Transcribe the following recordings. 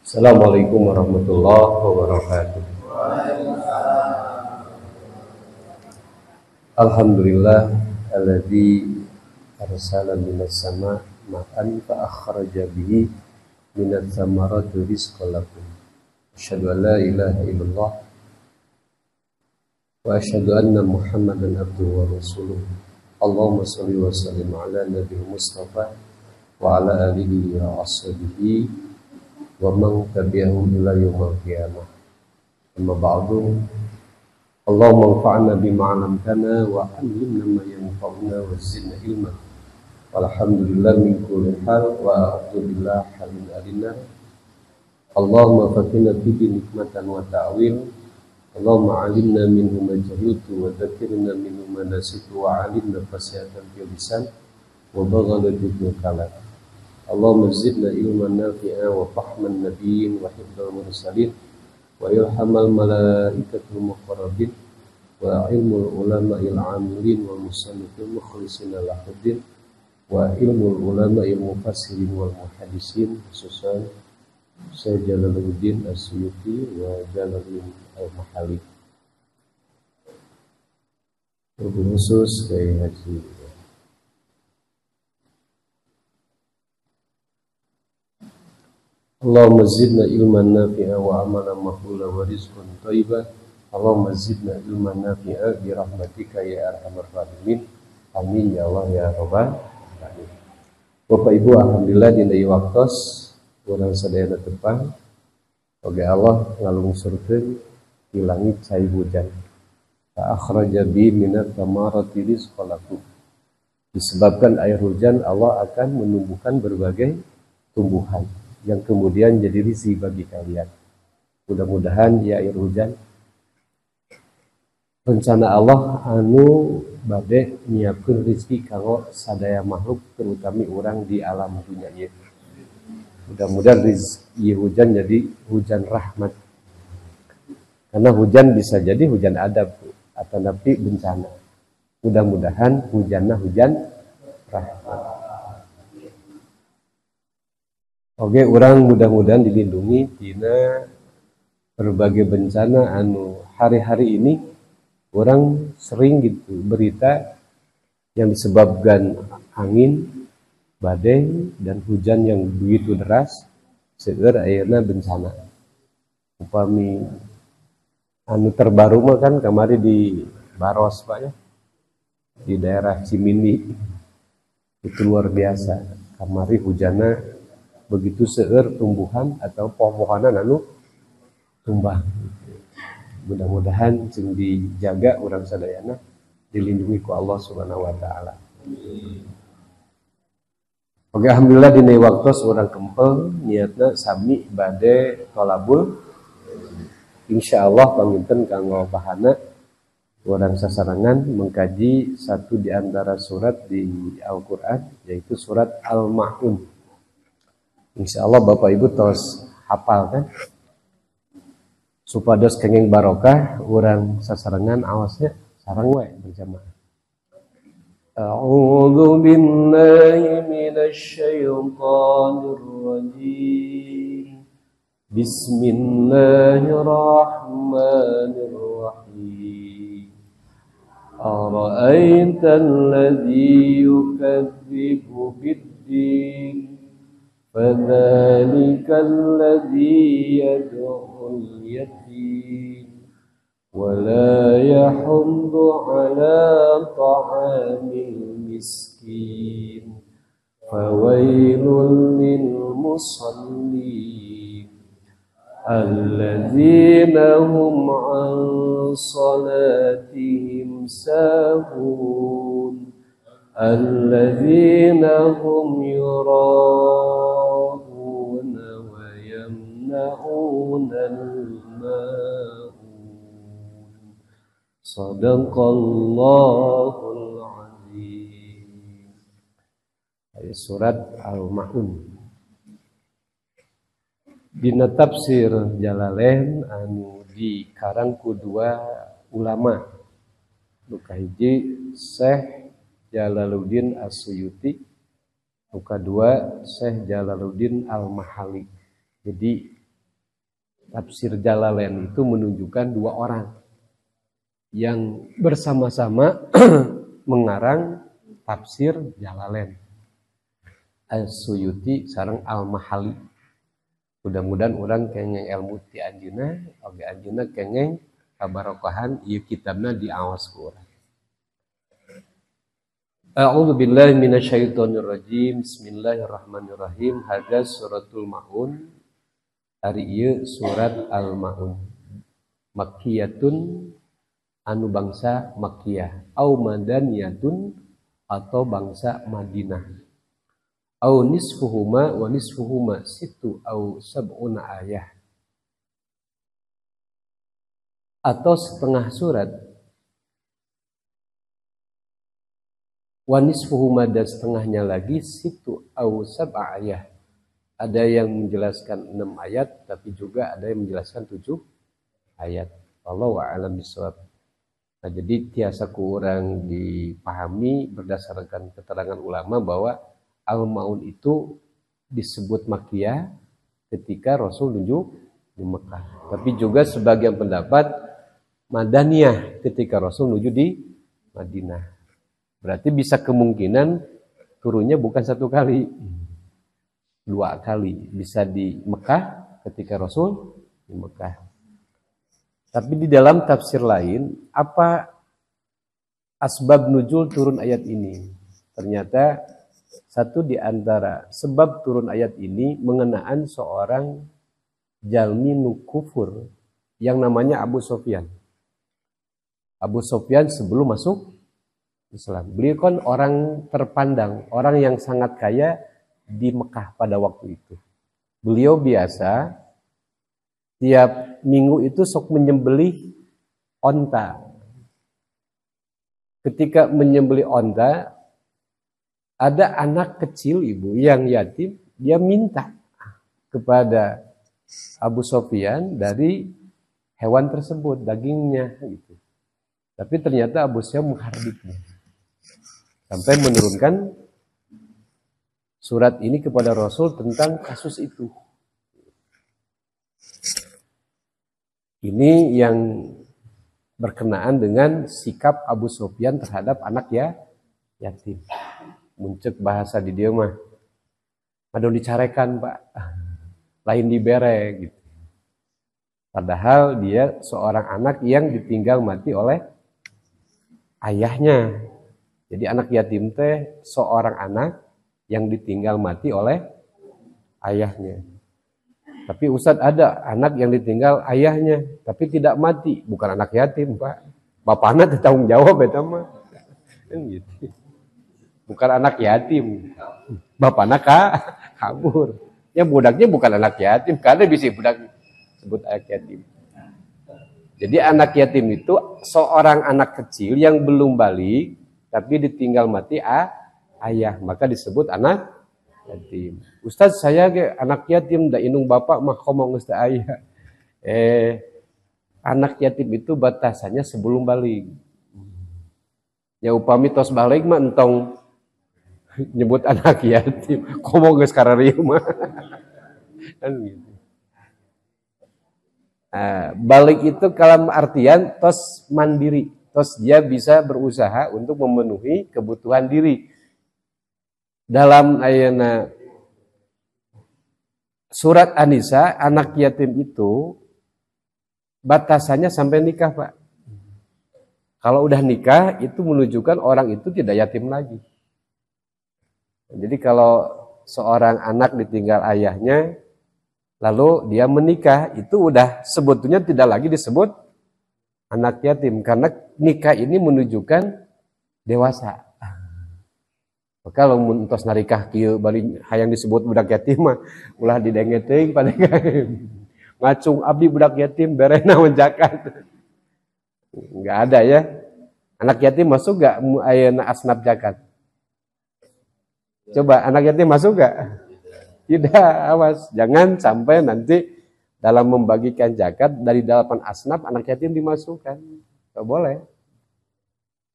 Assalamualaikum warahmatullahi wabarakatuh. Alhamdulillah alladzi arsala minas sama' ma'an fa akhraja bihi minats thamarati rizqan lakum. Asyhadu an la ilaha illallah wa asyhadu anna Muhammadan abduhu wa rasuluh. Allahumma shalli wa sallim ala nabiyil Mustafa wa ala alihi wa ashabihi wa man tabi'ahum ila yaumil qiyamah. Amma ba'du. Allahumma anfa'na bima 'allamtana wa 'allimna ma yanfa'una wa zidna ilma. Walhamdulillah min kulli hal wa a'udzu billahi halin adina. Allahumma fatina fi nikmatan wa ta'wil. Allahumma 'allimna minhu ma jahiltu wa dzakirna minhu ma nasitu wa 'allimna fasihatan fi lisan wa baghlatu fi kalam. Allahumma zidna ilman nafi'a wa fahman nabiyyin wa hifdzal mursalin wa ilhamal malaikatul muqarrabin wa ilmul ulama'il 'amilin wa musannifil mukhlisina lahuddin wa ilmul ulama'il mufassirin wal muhaddisin khususan Syekh Jalaluddin As-Suyuti wa Jalaluddin Al-Mahali. Khusus dari haji. Allahumma zidna ilman nafi'a wa amalan mahmula wa rizqan thayyiban. Allahumma zidna ilman nafi'a bi rahmatika ya arhamar rahimin. Amin ya Allah ya rabbal alamin. Bapak Ibu, alhamdulillah dina ieu waktos urang sadayana tepang oge Allah ngalungsurkeun di langit cai hujan. Fa akhraja bi minat thamarati rizqan lakum. Disebabkan air hujan Allah akan menumbuhkan berbagai tumbuhan yang kemudian jadi rizki bagi kalian. Mudah-mudahan ya air hujan rencana Allah anu bade nyiapkeun rizki kanggo sadaya makhluk terutama orang di alam dunia ieu. Mudah-mudahan rizki hujan jadi hujan rahmat. Karena hujan bisa jadi hujan adab atau napi bencana. Mudah-mudahan hujanna hujan rahmat. Oke, orang mudah-mudahan dilindungi tina berbagai bencana anu hari-hari ini orang sering gitu berita yang disebabkan angin, badai dan hujan yang begitu deras sehingga akhirnya bencana. Upami anu terbaru mah kan kemarin di Baros Pak ya, di daerah Cimindi itu luar biasa. Kemarin hujannya begitu seueur tumbuhan atau pohon-pohonan anu tumbang. Mudah-mudahan jeung dijaga urang sadayana dilindungi ku Allah Subhanahu wa taala. Oke, alhamdulillah dina waktos urang kempel niatna sami bade tolabul. Insyaallah panginten kanggo bahana urang sasarangan mengkaji satu di antara surat di Al-Qur'an yaitu surat Al-Ma'un. Insyaallah Bapak Ibu tos hafal kan? Supados kenging barokah urang sasarangan awasnya sareng we berjamaah. A'udzu billahi minasy syaithanir rajim. Bismillahirrahmanirrahim. Ara'aital ladzi yukadzibu bid-din فذلك الذي يدعو اليتيم ولا يحض على طعام المسكين فويل للمصلين الذين هم عن صلاتهم ساهون الذين هم يراءون ويمنعون الماعون صدق الله العظيم. Surat Al-Ma'un. Dina tafsir Jalalain anu dikarang ku dua ulama. Nu kahiji Syekh Jalaluddin As-Suyuti, nu kadua Syekh Jalaluddin Al-Mahali. Jadi tafsir Jalalain itu menunjukkan dua orang yang bersama-sama mengarang tafsir Jalalain. As-Suyuti sareng Al-Mahali. Mudah-mudahan orang kengeng ilmu ti anjeunna, oge anjeunna kengeng kabarokahan ieu kitabna diawas ku urang. A'udzu billahi minasyaitonir rajim. Bismillahirrahmanirrahim. Hadza suratul Maun. Ari ieu surat Al-Maun. Makkiyatun anu bangsa Makkiyah, au madaniyatun atau bangsa Madinah. Au nisfuhuma wa nisfuhuma situ au sab'una ayah. Atau setengah surat. Wa nisfuhuma dan setengahnya lagi situ au sab'a ayah. Ada yang menjelaskan 6 ayat, tapi juga ada yang menjelaskan 7 ayat. Wallahu a'lam bishawab. Nah, jadi tiasa kurang dipahami berdasarkan keterangan ulama bahwa Al-Maun itu disebut Makkiyah ketika Rasul nunjuk di Mekah. Tapi juga sebagian pendapat Madaniyah ketika Rasul nuju di Madinah. Berarti bisa kemungkinan turunnya bukan 1 kali, 2 kali. Bisa di Mekah ketika Rasul di Mekah. Tapi di dalam tafsir lain, apa asbab nuzul turun ayat ini? Ternyata satu di antara sebab turun ayat ini mengenaan seorang jalmi nu kufur yang namanya Abu Sufyan. Abu Sufyan sebelum masuk Islam. Beliau kan orang terpandang, orang yang sangat kaya di Mekah pada waktu itu. Beliau biasa tiap minggu itu sok menyembelih onta. Ketika menyembelih onta, ada anak kecil ibu yang yatim, dia minta kepada Abu Sufyan dari hewan tersebut, dagingnya gitu. Tapi ternyata Abu Sufyan menghardiknya. Sampai menurunkan surat ini kepada Rasul tentang kasus itu. Ini yang berkenaan dengan sikap Abu Sufyan terhadap anak yatim. Muncul bahasa di dia mah madon dicarekan Pak, lain dibere gitu. Padahal dia seorang anak yang ditinggal mati oleh ayahnya. Jadi anak yatim teh seorang anak yang ditinggal mati oleh ayahnya. Tapi Ustadz ada anak yang ditinggal ayahnya tapi tidak mati, bukan anak yatim Pak. Bapaknya tanggung jawab eta mah. Gitu. Bukan anak yatim, bapaknya kabur. Ya budaknya bukan anak yatim, karena bisa budak sebut anak yatim. Jadi anak yatim itu seorang anak kecil yang belum balik, tapi ditinggal mati ayah, maka disebut anak yatim. Ustaz saya anak yatim, da indung bapak mah ngomong geus teh ayah. Anak yatim itu batasannya sebelum balik. Ya upami tos balik mah entong nyebut anak yatim, komo geus kararieu mah. Kan gitu. Balik itu dalam artian tos mandiri, tos dia bisa berusaha untuk memenuhi kebutuhan diri. Dalam ayana surat An-Nisa, anak yatim itu batasannya sampai nikah, Pak. Kalau udah nikah itu menunjukkan orang itu tidak yatim lagi. Jadi kalau seorang anak ditinggal ayahnya, lalu dia menikah, itu udah sebetulnya tidak lagi disebut anak yatim. Karena nikah ini menunjukkan dewasa. Kalau mentos narikah kieu balik hayang disebut budak yatim mah ulah didenge teuing pada ngacung abdi budak yatim berena menjakat. Enggak ada ya. Anak yatim masuk enggak ayeuna asnaf zakat? Coba anak yatim masuk gak? Tidak, awas. Jangan sampai nanti dalam membagikan zakat dari 8 asnaf anak yatim dimasukkan. Tidak boleh.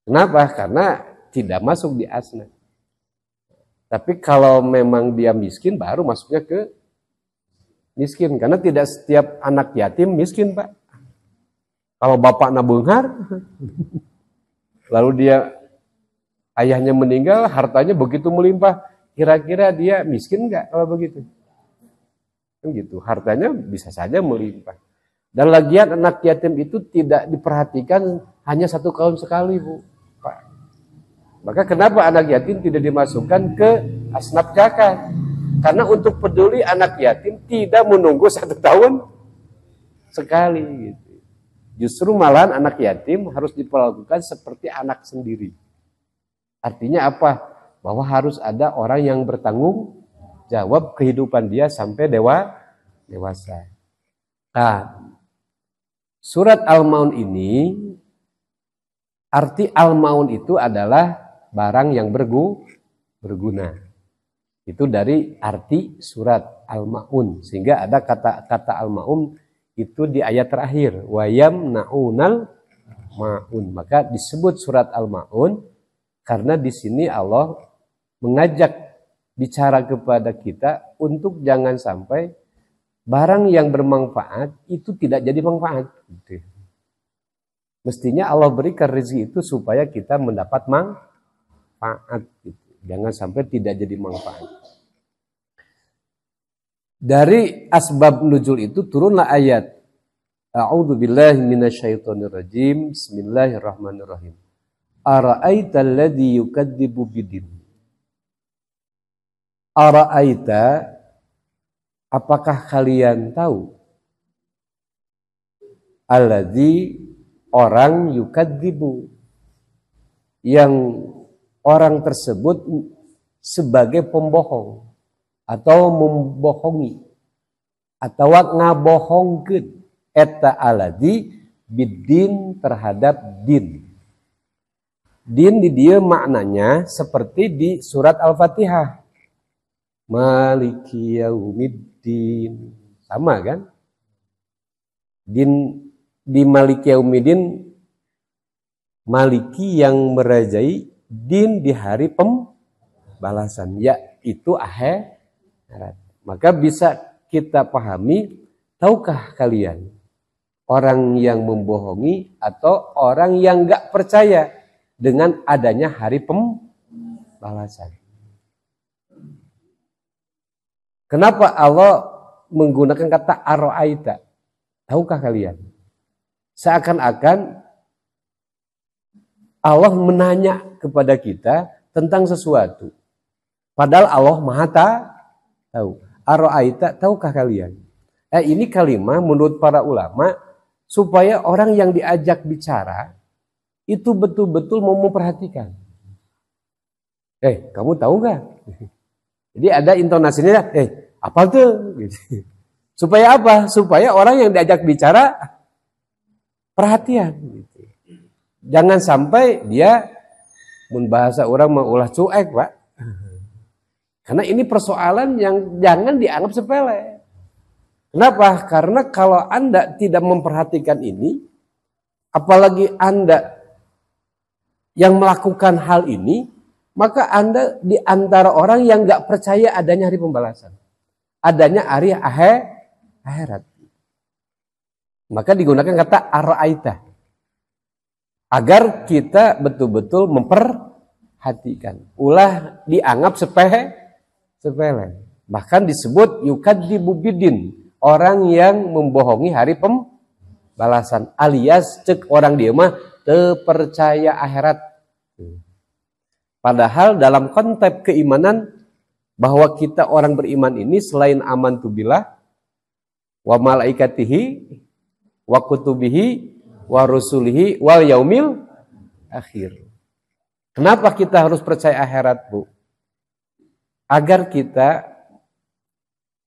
Kenapa? Karena tidak masuk di asnaf. Tapi kalau memang dia miskin baru masuknya ke miskin. Karena tidak setiap anak yatim miskin, Pak. Kalau bapaknya beunghar, lalu dia ayahnya meninggal, hartanya begitu melimpah, kira-kira dia miskin nggak kalau begitu? Kan gitu, hartanya bisa saja melimpah. Dan lagian anak yatim itu tidak diperhatikan hanya 1 tahun sekali, Bu, Pak. Maka kenapa anak yatim tidak dimasukkan ke asnaf zakat? Karena untuk peduli anak yatim tidak menunggu 1 tahun sekali. Gitu. Justru malahan anak yatim harus diperlakukan seperti anak sendiri. Artinya apa? Bahwa harus ada orang yang bertanggung jawab kehidupan dia sampai dewasa. Nah, surat Al-Maun ini, arti Al-Maun itu adalah barang yang berguna. Itu dari arti surat Al-Maun. Sehingga ada kata Al-Maun itu di ayat terakhir. Wayam na'unal ma'un. Maka disebut surat Al-Maun karena di sini Allah mengajak bicara kepada kita untuk jangan sampai barang yang bermanfaat itu tidak jadi manfaat. Mestinya Allah berikan rezeki itu supaya kita mendapat manfaat. Jangan sampai tidak jadi manfaat. Dari asbab nuzul itu turunlah ayat. A'udzu billahi minasyaitonir rajim. Bismillahirrahmanirrahim. Ara'aital ladzi yukadzibu bidin. Ara'aita, apakah kalian tahu? Alladzi, orang yukadzibu, yang orang tersebut sebagai pembohong atau membohongi atau ngabohongkeun eta alladzi bidin terhadap din. Din di dia maknanya seperti di surat Al-Fatihah. Maliki yaumiddin. Sama kan? Din di Maliki yaumiddin, Maliki yang merajai, din di hari pembalasan, yaitu akhirat. Maka bisa kita pahami, tahukah kalian orang yang membohongi atau orang yang enggak percaya dengan adanya hari pembalasan? Kenapa Allah menggunakan kata ara'aita? Tahukah kalian? Seakan-akan Allah menanya kepada kita tentang sesuatu. Padahal Allah Maha tahu. Ara'aita, tahukah kalian? Ini kalimat menurut para ulama supaya orang yang diajak bicara itu betul-betul mau memperhatikan. Kamu tahu nggak? Jadi ada intonasinya, apa tuh? Gitu. Supaya apa? Supaya orang yang diajak bicara perhatian. Gitu. Jangan sampai dia bahasa orang mau ulah cuek, Pak. Karena ini persoalan yang jangan dianggap sepele. Kenapa? Karena kalau Anda tidak memperhatikan ini, apalagi Anda yang melakukan hal ini, maka Anda di antara orang yang nggak percaya adanya hari pembalasan, adanya hari akhirat. Maka digunakan kata ara'aita agar kita betul-betul memperhatikan. Ulah dianggap sepele. Bahkan disebut yukadzibu bidin, orang yang membohongi hari pembalasan, alias cek orang dia mah teu percaya akhirat. Padahal dalam konteks keimanan bahwa kita orang beriman ini selain amantu billah wa malaikatihi wa kutubihi wa rusulihi wal yaumil akhir. Kenapa kita harus percaya akhirat, Bu? Agar kita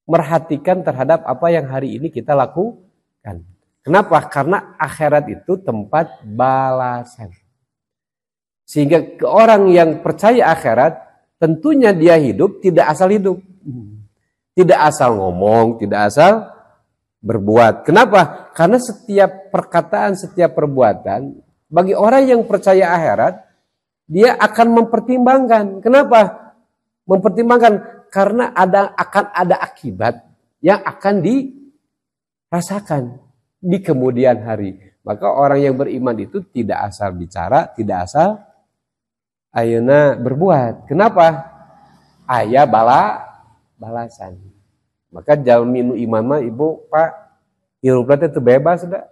merhatikan terhadap apa yang hari ini kita lakukan. Kenapa? Karena akhirat itu tempat balasan. Sehingga ke orang yang percaya akhirat, tentunya dia hidup tidak asal hidup. Tidak asal ngomong, tidak asal berbuat. Kenapa? Karena setiap perkataan, setiap perbuatan, bagi orang yang percaya akhirat, dia akan mempertimbangkan. Kenapa? Mempertimbangkan karena akan ada akibat yang akan dirasakan di kemudian hari. Maka orang yang beriman itu tidak asal bicara, tidak asal ayeuna berbuat. Kenapa? Aya balasan. Maka jalmi nu iman mah ibu, pak, hirupna teh teu bebas da.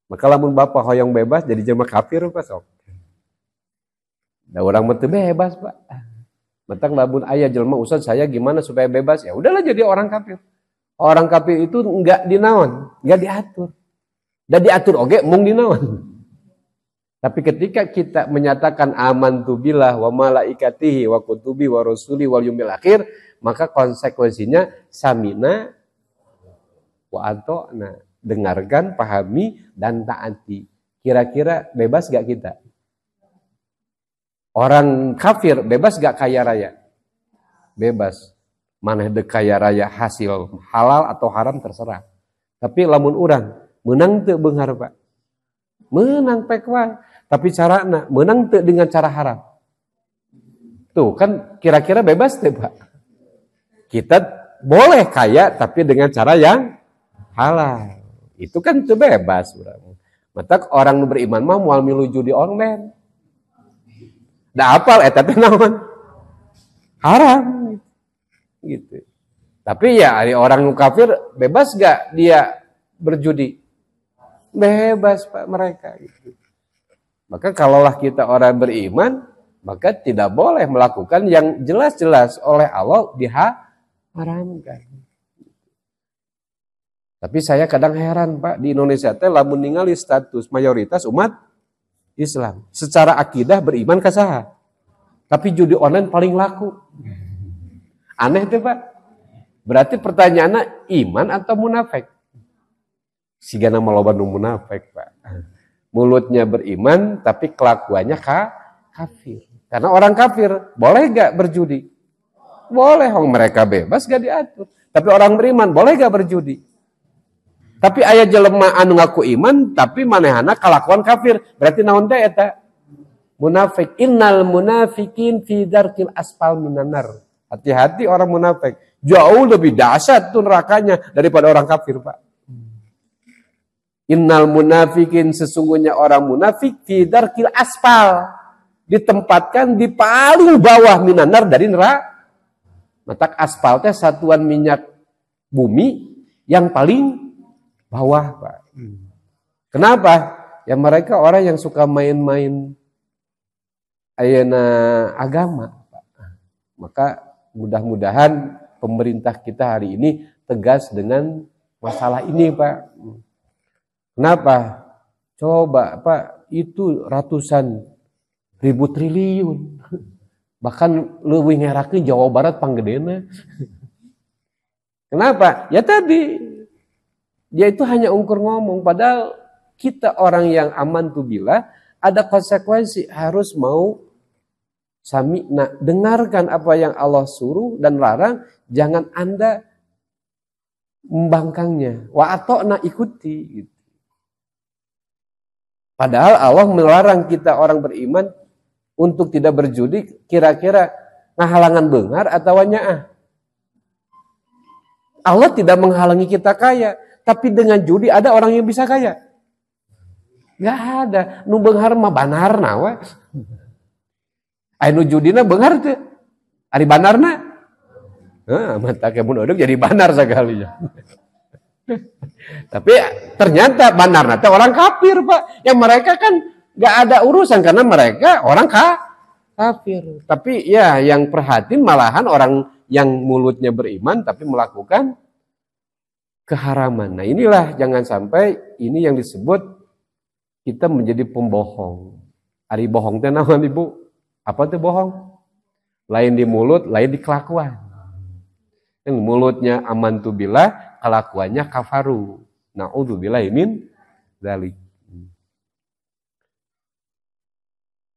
Maka lamun bapak hoyong bebas jadi jelema kafir pak sok. Da urang mah teu bebas, Pak. Mentang lamun aya jelema ustaz saya gimana supaya bebas? Ya udahlah jadi orang kafir. Orang kafir itu enggak dinaon, enggak diatur. Dan diatur oge mung dinaon. Tapi ketika kita menyatakan amantu billah wa malaikatihi wa kutubi wa rusuli wal yaumil akhir, maka konsekuensinya samina wa ata'na, dengarkan, pahami dan taati. Kira-kira bebas gak kita? Orang kafir bebas gak kaya raya? Bebas. Maneh dek kaya raya hasil halal atau haram terserah. Tapi lamun urang menang teu beunghar, Pak. Menang pek wae. Tapi carana menang teu dengan cara haram. Tuh kan kira-kira bebas teu, Pak? Kita boleh kaya tapi dengan cara yang halal. Itu kan teu bebas, urang. Mata orang nu beriman mah moal milu judi online. Da apal eta teh naon? Haram gitu. Tapi ya orang nu kafir bebas gak dia berjudi? Bebas, Pak, mereka gitu. Maka kalaulah kita orang beriman, maka tidak boleh melakukan yang jelas-jelas oleh Allah diharamkan. Tapi saya kadang heran, Pak, di Indonesia teh lamun ningali status mayoritas umat Islam. Secara akidah beriman ka saha? Tapi judi online paling laku. Aneh tuh, Pak. Berarti pertanyaannya iman atau munafik? Sigana maloba nu munafik, Pak. Mulutnya beriman tapi kelakuannya kafir. Karena orang kafir boleh gak berjudi? Boleh, mereka bebas gak diatur. Tapi orang beriman boleh gak berjudi? Tapi aya jelema anu ngaku iman tapi manehana kalakuan kafir. Berarti naon teh eta? Munafik. Innal munafikin fi darkil asfal minan nar. Hati-hati orang munafik. Jauh lebih dahsyat tuh nerakanya daripada orang kafir, Pak. Innal munafikin, sesungguhnya orang munafik fi darkil asfal, ditempatkan di paling bawah minan nar dari neraka. Matak aspal teh satuan minyak bumi yang paling bawah, Pak. Kenapa? Ya mereka orang yang suka main-main ayeuna agama, Pak. Maka mudah-mudahan pemerintah kita hari ini tegas dengan masalah ini, Pak. Kenapa? Coba, Pak, itu ratusan ribu triliun. Bahkan leuwih ngerakeun Jawa Barat panggedena. Kenapa? Ya tadi dia itu hanya ungkur ngomong, padahal kita orang yang aman tuh bila ada konsekuensi, harus mau sami'na, dengarkan apa yang Allah suruh dan larang, jangan Anda membangkangnya. Wa ata'na, ikuti gitu. Padahal Allah melarang kita orang beriman untuk tidak berjudi, kira-kira ngahalangan beunghar atau nyaah. Allah tidak menghalangi kita kaya, tapi dengan judi ada orang yang bisa kaya? Gak ada. Nu beunghar mah banarna we. Anu judina beunghar teu? Ari banarna? Heeh, mata ke mun uduk jadi banar sakalinya. Tapi ternyata banarna teh orang kafir, Pak. Yang mereka kan gak ada urusan karena mereka orang kafir. Tapi ya yang perhatiin malahan orang yang mulutnya beriman tapi melakukan keharaman. Nah inilah jangan sampai ini yang disebut kita menjadi pembohong. Ari bohong teh naon Ibu? Apa tuh bohong? Lain di mulut, lain di kelakuan. Yang mulutnya amantu billah, kelakuannya kafaru. Na'udzubillahi min dzalik.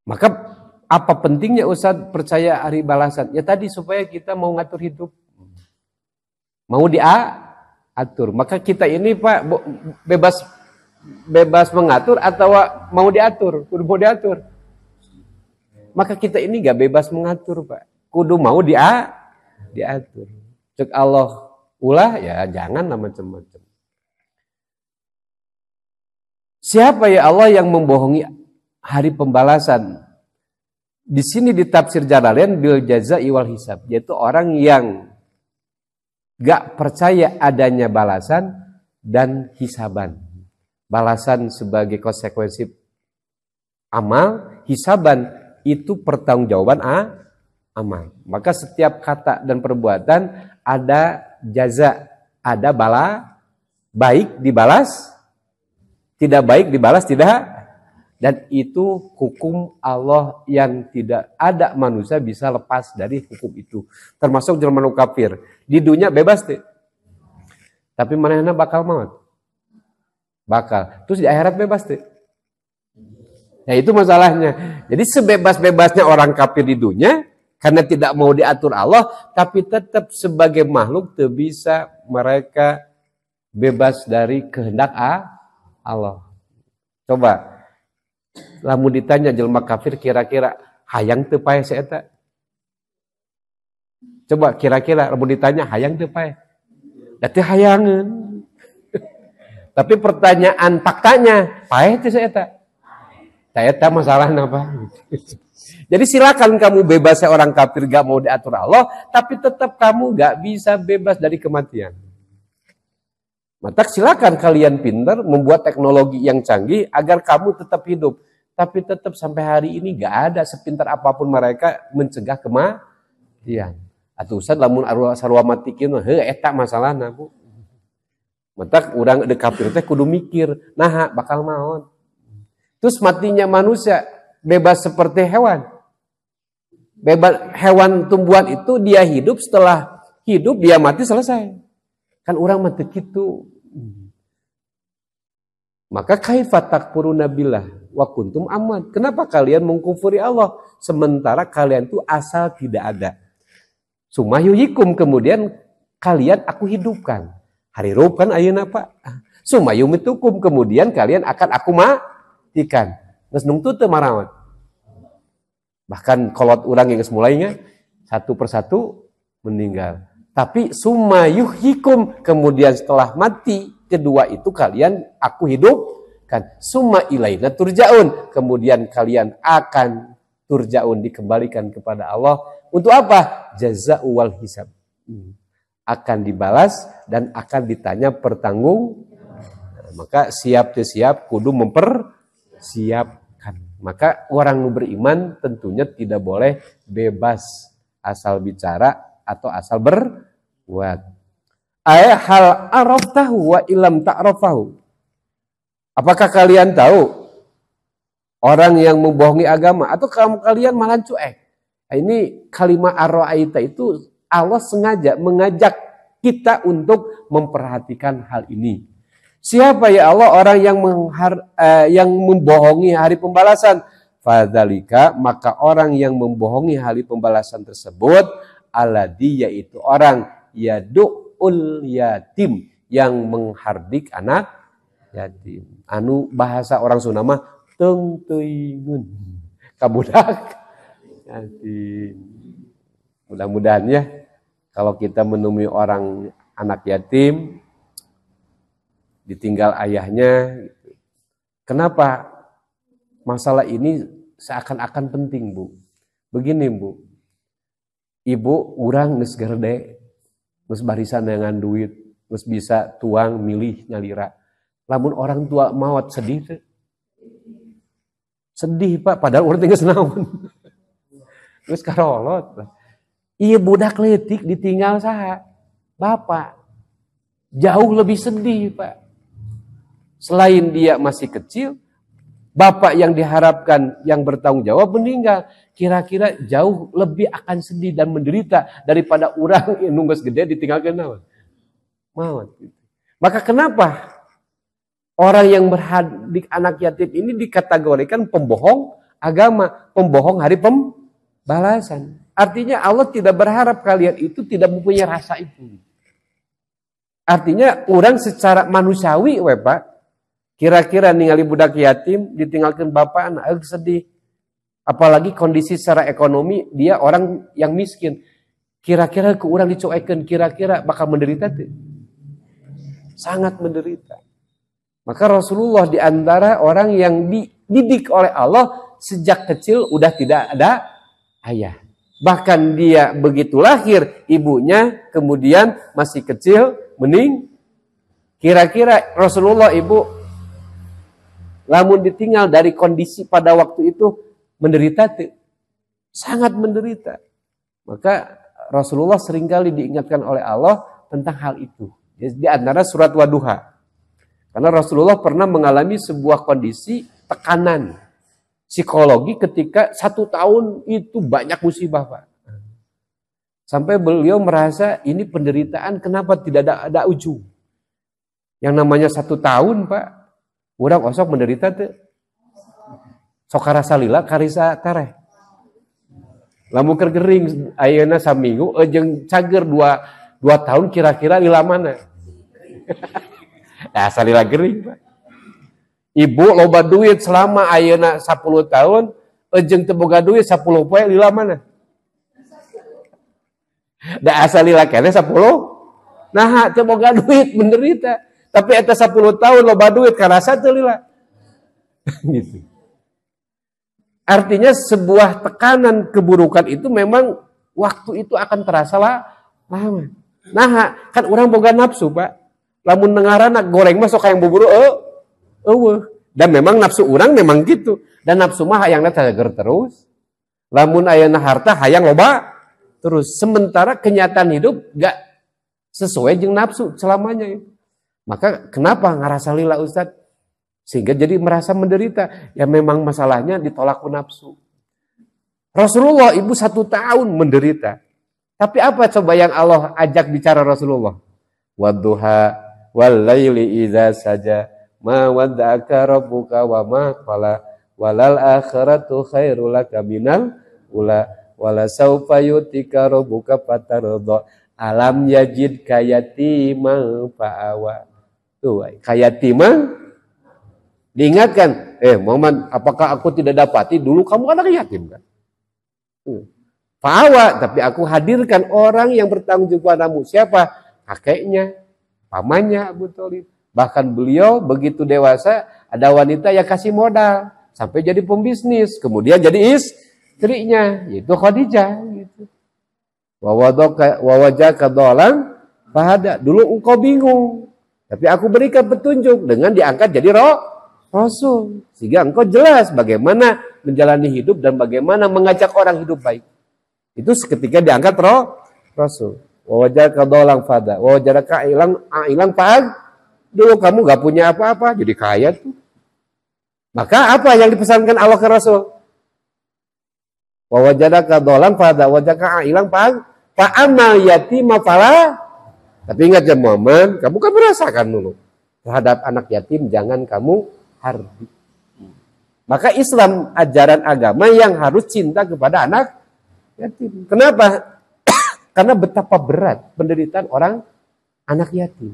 Maka apa pentingnya Ustaz percaya hari balasan? Ya tadi supaya kita mau ngatur hidup. Mau diatur. Maka kita ini Pak bebas mengatur atau mau diatur? Kudu mau diatur. Maka kita ini gak bebas mengatur, Pak. Kudu mau diatur. Cek Allah Ulah ya jangan macam-macam. Siapa ya Allah yang membohongi hari pembalasan? Di sini di tafsir Jalalain bil jazaa'i wal hisab, yaitu orang yang gak percaya adanya balasan dan hisaban. Balasan sebagai konsekuensi amal, hisaban itu pertanggungjawaban amal. Maka setiap kata dan perbuatan ada jaza, ada baik dibalas, tidak baik dibalas tidak. Dan itu hukum Allah yang tidak ada manusia bisa lepas dari hukum itu. Termasuk jelema kafir. Di dunia bebas deh. Tapi manehna bakal maut. Bakal. Terus di akhirat bebas deh. Ya itu masalahnya. Jadi sebebas-bebasnya orang kafir di dunia karena tidak mau diatur Allah, tapi tetap sebagai makhluk tidak bisa mereka bebas dari kehendak Allah. Coba lamun ditanya jelema kafir kira-kira hayang teu pae si eta? Coba kira-kira lamun ditanya hayang teu pae? Da teu hayangeun. Tapi pertanyaan faktanya, pae teu si eta? Ta eta masalahna apa? Jadi silakan kamu bebas orang kafir gak mau diatur Allah, tapi tetap kamu gak bisa bebas dari kematian. Maka silakan kalian pintar membuat teknologi yang canggih agar kamu tetap hidup. Tapi tetap sampai hari ini gak ada sepintar apapun mereka mencegah kematian. Atuh Ustaz lamun sarua mati kieu eta masalahna Bu. Maka urang de kafir teh kudu mikir, nah bakal maut. Terus matinya manusia bebas seperti hewan. Bebas hewan tumbuhan itu dia hidup, setelah hidup dia mati selesai. Kan orang mati gitu. Maka kaifa takfuruna billah wa kuntum amwat. Kenapa kalian mengkufuri Allah sementara kalian itu asal tidak ada? Sumayuyikum, kemudian kalian aku hidupkan. Hari rob kan ayeuna Pak. Sumayumitukum, kemudian kalian akan aku matikan. Geus nungtu teu marawat. Bahkan kolot urang yang geus mulainya satu persatu meninggal. Tapi sumayuhyikum, kemudian setelah mati kedua itu kalian aku hidupkan. Summa ilaina turja'un, kemudian kalian akan turja'un, dikembalikan kepada Allah. Untuk apa? Jazaa'u wal hisab. Akan dibalas dan akan ditanya pertanggung. Maka siap kudu mempersiapkan. Maka orang yang beriman tentunya tidak boleh bebas asal bicara atau asal berbuat. Hal araftahu wa ilam ta'rafahu. Apakah kalian tahu orang yang membohongi agama atau kalian malah cuek? Ini kalimat ar-ra'aita itu Allah sengaja mengajak kita untuk memperhatikan hal ini. Siapa ya Allah orang yang membohongi hari pembalasan? Fadzalika, maka orang yang membohongi hari pembalasan tersebut alladzi, yaitu orang yadu'ul yatim, yang menghardik anak yatim. Anu bahasa orang Sunda mah teung teuingeun ka budak yatim. Mudah-mudahan ya kalau kita menemui orang anak yatim ditinggal ayahnya. Kenapa masalah ini seakan-akan penting, Bu? Begini, Bu. Ibu urang geus gerde, geus barisan dengan duit, geus bisa tuang milih nyalira. Lamun orang tua maot sedih teh. Sedih, Pak, padahal urang teh geus naon. Geus karolot. Ieu budak leutik ditinggal saha? Bapak. Jauh lebih sedih, Pak. Selain dia masih kecil, bapak yang diharapkan yang bertanggung jawab meninggal. Kira-kira jauh lebih akan sedih dan menderita daripada orang yang nunggus gede ditinggalkan naon. Maut. Maka kenapa orang yang berhadik anak yatim ini dikategorikan pembohong agama, pembohong hari pembalasan. Artinya Allah tidak berharap kalian itu tidak mempunyai rasa itu. Artinya orang secara manusiawi, Pak, kira-kira ningali budak yatim ditinggalkan bapak anak sedih. Apalagi kondisi secara ekonomi dia orang yang miskin. Kira-kira ke urang dicoekeun kira-kira bakal menderita tuh? Sangat menderita. Maka Rasulullah di antara orang yang dididik oleh Allah sejak kecil udah tidak ada ayah. Bahkan dia begitu lahir, ibunya kemudian masih kecil mening. Kira-kira Rasulullah ibu lamun ditinggal dari kondisi pada waktu itu menderita tuh? Sangat menderita. Maka Rasulullah seringkali diingatkan oleh Allah tentang hal itu. Di antara surat Wadduha. Karena Rasulullah pernah mengalami sebuah kondisi tekanan psikologi ketika 1 tahun itu banyak musibah, Pak. Sampai beliau merasa ini penderitaan kenapa tidak ada ujung. Yang namanya 1 tahun, Pak. Urang osok menderita tuh. Sokara salila karisa tareh. Lamun keur gering ayeuna saminggu jeung cager 2 tahun kira-kira lila mana? Nah, salila gering, Pak. Ibu loba duit selama ayeuna 10 tahun, jeung teu boga duit 10 poe lila mana? Da asal lila keneh 10. Nah, teu boga duit menderita. Tapi eta 10 tahun loba duit karasa teu lila. Gitu. Artinya sebuah tekanan keburukan itu memang waktu itu akan terasa lama. Nah, kan orang boga nafsu, Pak. Lamun nengarana goreng mah sok hayang buburu eueuh. Dan memang nafsu orang memang gitu. Dan nafsu mah hayangna tager terus. Lamun ayeuna harta hayang loba terus. Sementara kenyataan hidup gak sesuai jeung nafsu selamanya. Maka kenapa ngarasa lila Ustaz? Sehingga jadi merasa menderita. Ya memang masalahnya ditolak nafsu. Rasulullah ibu 1 tahun menderita. Tapi apa coba yang Allah ajak bicara Rasulullah? Wadduha wal laili idza saja ma wadda'aka rabbuka wa ma qala walal akhiratu khairul laka minal ula wala saufa yutika rabbuka fatarda alam yajid kayatima fa'awa. Tuh, kayatima diingatkan, Muhammad, apakah aku tidak dapati dulu kamu anak yatim kan? Fa'awa, tapi aku hadirkan orang yang bertanggung jawab padamu. Siapa? Kakeknya, pamannya Abu Thalib. Bahkan beliau begitu dewasa, ada wanita yang kasih modal sampai jadi pembisnis, kemudian jadi istrinya, yaitu Khadijah. Gitu. Wawajaka dolan, fahada. Dulu engkau bingung, tapi aku berikan petunjuk dengan diangkat jadi Rasul. Sehingga engkau jelas bagaimana menjalani hidup dan bagaimana mengajak orang hidup baik. Itu seketika diangkat Rasul. Wawajaka dolan fada. Wawajaka ilang pag. Dulu kamu gak punya apa-apa, jadi kaya tuh. Maka apa yang dipesankan Allah ke Rasul? Wawajaka dolan fada. Wawajaka ilang pag. Fa'amal yatima fala. Tapi ingat ya Muhammad, kamu kan merasakan dulu. Terhadap anak yatim jangan kamu harbi. Maka Islam ajaran agama yang harus cinta kepada anak yatim. Kenapa? Karena betapa berat penderitaan orang anak yatim.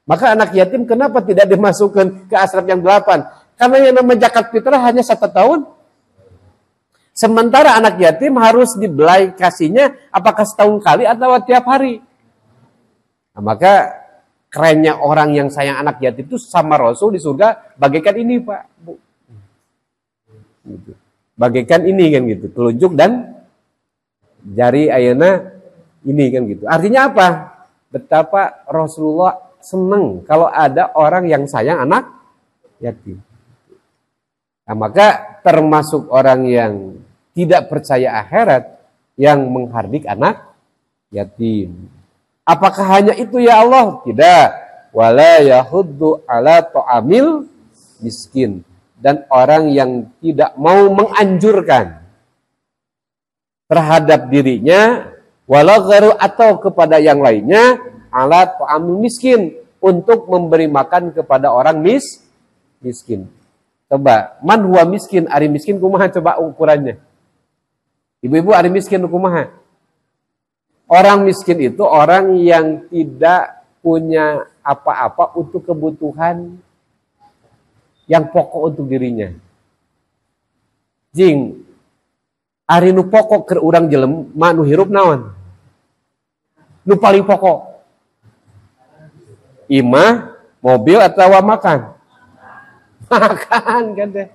Maka anak yatim kenapa tidak dimasukkan ke asraf yang 8? Karena yang namanya zakat fitrah hanya 1 tahun. Sementara anak yatim harus dibelai kasihnya apakah setahun kali atau tiap hari. Nah, maka kerennya orang yang sayang anak yatim itu sama Rasul di surga bagaikan ini, Pak, Bu. Gitu. Bagaikan ini kan gitu, telunjuk dan jari ayeuna ini kan gitu. Artinya apa? Betapa Rasulullah senang kalau ada orang yang sayang anak yatim. Nah, maka termasuk orang yang tidak percaya akhirat yang menghardik anak yatim. Apakah hanya itu ya Allah? Tidak. Wala yahuddu ala ta'amil miskin. Dan orang yang tidak mau menganjurkan terhadap dirinya walau gharu atau kepada yang lainnya ala ta'amil miskin untuk memberi makan kepada orang miskin. Coba, man huwa miskin, ari miskin kumaha coba ukurannya. Ibu-ibu ari miskin kumaha? Orang miskin itu orang yang tidak punya apa-apa untuk kebutuhan yang pokok untuk dirinya. Jing, ari nu pokok keur urang jelema nu hirup naon? Nu paling pokok. Imah, mobil atau makan? Makan kan deh.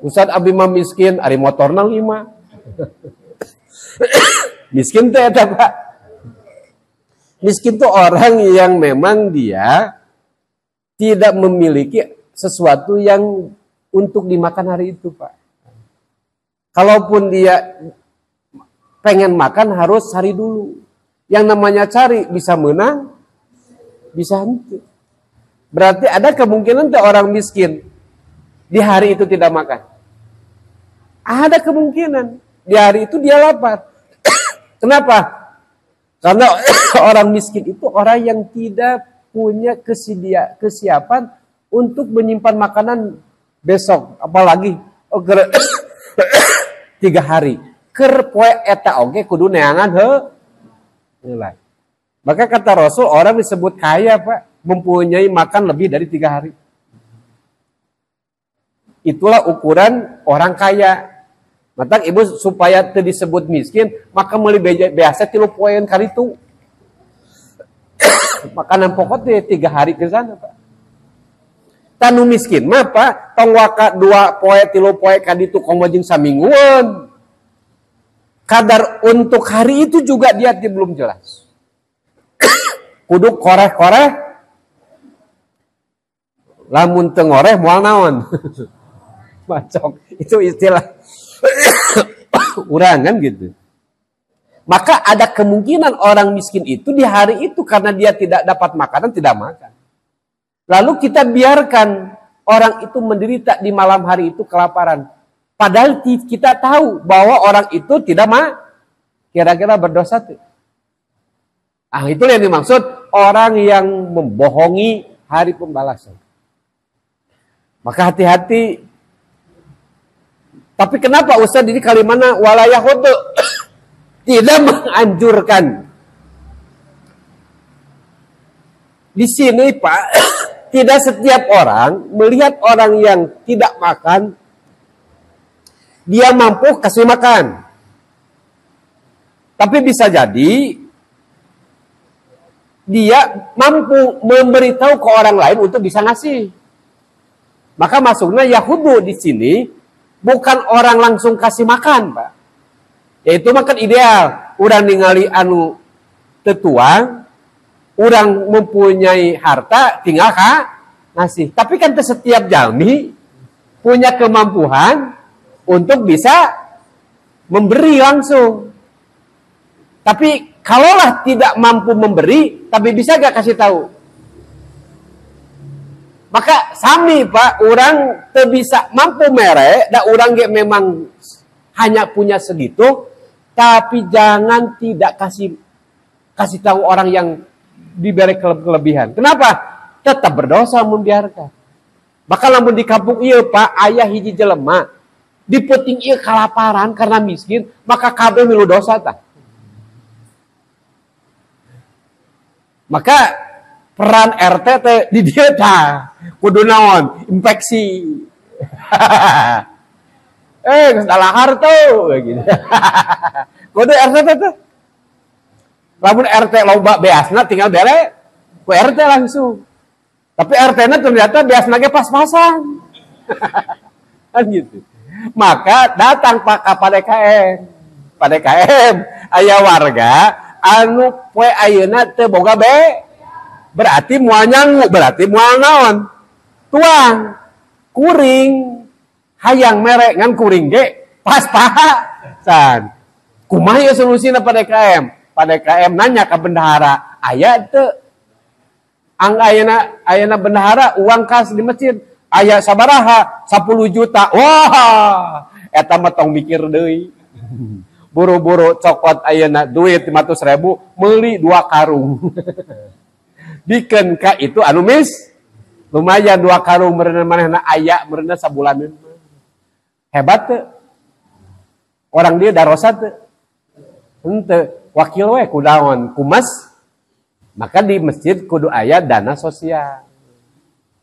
Ustad abdi mah miskin, ari motorna 5. Miskin tuh eta Pak. Miskin tuh orang yang memang dia tidak memiliki sesuatu yang untuk dimakan hari itu Pak. Kalaupun dia pengen makan harus cari dulu. Yang namanya cari bisa menang, bisa henti. Berarti ada kemungkinan orang miskin di hari itu tidak makan. Ada kemungkinan di hari itu dia lapar. Kenapa? Karena orang miskin itu orang yang tidak punya kesiapan untuk menyimpan makanan besok, apalagi 3 hari. Keur poe eta oge kudu neangan heula. Maka kata Rasul, orang disebut kaya Pak, mempunyai makan lebih dari 3 hari. Itulah ukuran orang kaya. Maka ibu supaya teu disebut miskin, maka meuli biasa 3 poean karitu. Makanan pokok teh 3 hari ke sana Pak. Tanu miskin mah Pak, tong waka 2 poe 3 poe kaditu komo jeung saminggueun. Kadar untuk hari itu juga dia belum jelas. Kudu koreh-koreh. Lamun teu ngoreh moal naon? Macok. Itu istilah urang kan gitu. Maka ada kemungkinan orang miskin itu di hari itu karena dia tidak dapat makanan, tidak makan. Lalu kita biarkan orang itu menderita di malam hari itu kelaparan. Padahal kita tahu bahwa orang itu tidak kira-kira berdosa tuh. Itu yang dimaksud orang yang membohongi hari pembalasan. Maka hati-hati. Tapi kenapa Ustaz ini kalimana walayahudu tidak menganjurkan? Di sini Pak, tidak setiap orang melihat orang yang tidak makan, dia mampu kasih makan. Tapi bisa jadi dia mampu memberitahu ke orang lain untuk bisa ngasih. Maka masuknya Yahudu di sini bukan orang langsung kasih makan, Pak. Yaitu makan ideal. Urang ningali anu tetuang, urang mempunyai harta, tinggal ngasih. Tapi kan setiap jalmi punya kemampuan untuk bisa memberi langsung. Tapi kalaulah tidak mampu memberi, tapi bisa gak kasih tahu? Maka sami Pak, orang bisa mampu mere, dan orang memang hanya punya segitu, tapi jangan tidak kasih tahu orang yang diberi kelebihan. Kenapa? Tetap berdosa membiarkan. Maka lamun di kampung iya Pak, ayah hiji jelema, diputing iya kelaparan karena miskin, maka kabeh milu dosa tak. Maka peran RT di dia ta kudu naon infeksi. Salah harta gitu. Kudu RT teh. Lamun RT loba beasna tinggal bere ku RT langsung. Tapi RT-na ternyata beasna ge pas-pasan. Kan gitu. Maka datang Pak ka PDKM aya warga anu poe ayeuna teu boga berarti moal nyangu, berarti moal naon? Tuang, kuring, hayang merek ngan kuring ge pas-pasan. Kumaha ya solusina PDKM? PDKM nanya ke bendahara, aya teu? Ayeuna bendahara uang kas di masjid, aya sabaraha? 10 juta. Wah, eta mah tong mikir deui. Buru-buru cokot ayeuna duit 500.000 meuli 2 karung. Bikin ka itu anu lumayan 2 karung meureuh manehna aya meureuh sabulaneun. Hebat teu? Orang dia darosa teu? Henteu, wakil we kudaon kumas. Maka di masjid kudu aya dana sosial.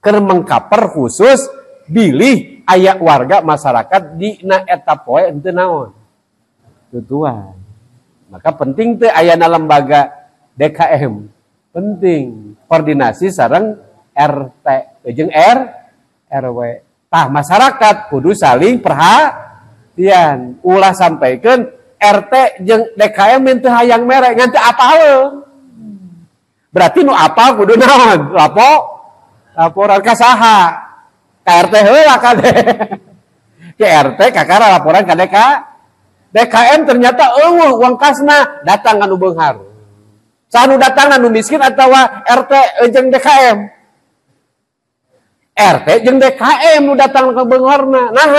Keur mengkaper khusus bilih aya warga masyarakat dina eta poe henteu naon? Tutuan. Maka penting teh ayana lembaga DKM. Penting koordinasi sareng RT jeung RW. Tah masyarakat kudu saling perhatian. Ulah sampaikan RT jeung DKM teu hayang mere ngan teu apal. Berarti nu apal kudu naon? Laporan ka saha? Ka RT heula kade. Ke RT kakara laporan ka DKM ternyata uang kasna datang anu beunghar. Sanu datang anu miskin atawa RT jeung DKM? RT jeung DKM nu datang ke beungharna. Nah,